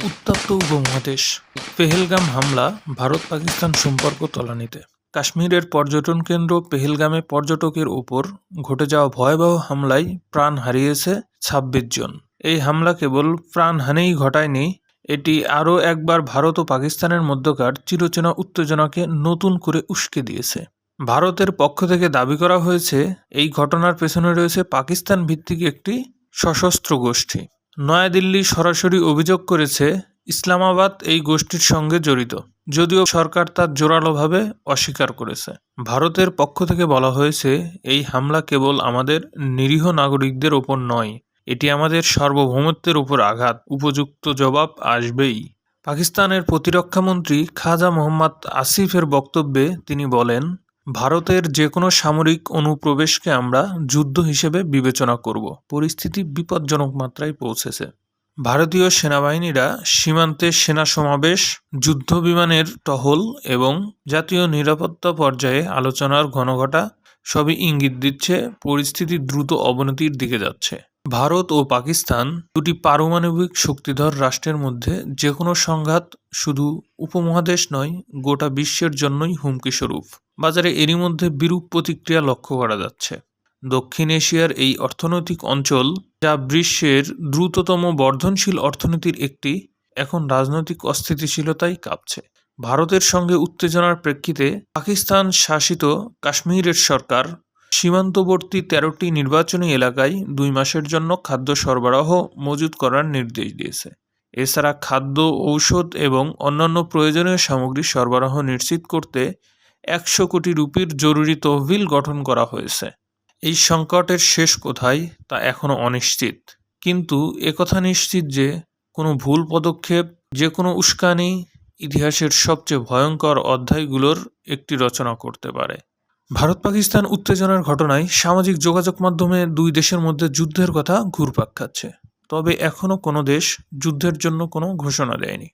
উত্তপ্ত উপমহাদেশ। পেহেলগাম হামলা, ভারত পাকিস্তান সম্পর্ক তলানিতে। কাশ্মীরের পর্যটন কেন্দ্র পেহেলগামে পর্যটকের উপর ঘটে যাওয়া ভয়াবহ হামলায় প্রাণ হারিয়েছে ২৬ জন। এই হামলা কেবল প্রাণহানিই ঘটায়নি, এটি আরও একবার ভারত ও পাকিস্তানের মধ্যকার চিরচেনা উত্তেজনাকে নতুন করে উস্কে দিয়েছে। ভারতের পক্ষ থেকে দাবি করা হয়েছে এই ঘটনার পেছনে রয়েছে পাকিস্তান ভিত্তিক একটি সশস্ত্র গোষ্ঠী। নয়াদিল্লি সরাসরি অভিযোগ করেছে ইসলামাবাদ এই গোষ্ঠীর সঙ্গে জড়িত, যদিও সরকার তা জোরালোভাবে অস্বীকার করেছে। ভারতের পক্ষ থেকে বলা হয়েছে, এই হামলা কেবল আমাদের নিরীহ নাগরিকদের ওপর নয়, এটি আমাদের সার্বভৌমত্বের উপর আঘাত, উপযুক্ত জবাব আসবেই। পাকিস্তানের প্রতিরক্ষামন্ত্রী খাজা মোহাম্মদ আসিফের বক্তব্যে তিনি বলেন, ভারতের যে কোনো সামরিক অনুপ্রবেশকে আমরা যুদ্ধ হিসেবে বিবেচনা করব। পরিস্থিতি বিপজ্জনক মাত্রায় পৌঁছেছে। ভারতীয় সেনাবাহিনীরা সীমান্তে সেনা সমাবেশ, যুদ্ধ বিমানের টহল এবং জাতীয় নিরাপত্তা পর্যায়ে আলোচনার ঘনঘটা সবই ইঙ্গিত দিচ্ছে পরিস্থিতি দ্রুত অবনতির দিকে যাচ্ছে। ভারত ও পাকিস্তান দুটি পারমাণবিক শক্তিধর রাষ্ট্রের মধ্যে যে কোনো সংঘাত শুধু উপমহাদেশ নয়, গোটা বিশ্বের জন্যই হুমকি স্বরূপ। বাজারে এরই মধ্যে বিরূপ প্রতিক্রিয়া লক্ষ্য করা যাচ্ছে। দক্ষিণ এশিয়ার এই অর্থনৈতিক অঞ্চল, যা বিশ্বের দ্রুততম বর্ধনশীল অর্থনীতির একটি, এখন রাজনৈতিক অস্থিতিশীলতায় কাঁপছে। ভারতের সঙ্গে উত্তেজনার প্রেক্ষিতে পাকিস্তান শাসিত কাশ্মীরের সরকার সীমান্তবর্তী ১৩টি নির্বাচনী এলাকায় ২ মাসের জন্য খাদ্য সরবরাহ মজুত করার নির্দেশ দিয়েছে। এছাড়া খাদ্য, ঔষধ এবং অন্যান্য প্রয়োজনীয় সামগ্রী সরবরাহ নিশ্চিত করতে ১০০ কোটি রুপির জরুরি তহবিল গঠন করা হয়েছে। এই সংকটের শেষ কোথায় তা এখনও অনিশ্চিত, কিন্তু একথা নিশ্চিত যে কোনো ভুল পদক্ষেপ, যে কোনো উস্কানি ইতিহাসের সবচেয়ে ভয়ঙ্কর অধ্যায়গুলোর একটি রচনা করতে পারে। ভারত পাকিস্তান উত্তেজনার ঘটনায় সামাজিক যোগাযোগ মাধ্যমে দুই দেশের মধ্যে যুদ্ধের কথা ঘুরপাক খাচ্ছে, তবে এখনও কোনো দেশ যুদ্ধের জন্য কোনো ঘোষণা দেয়নি।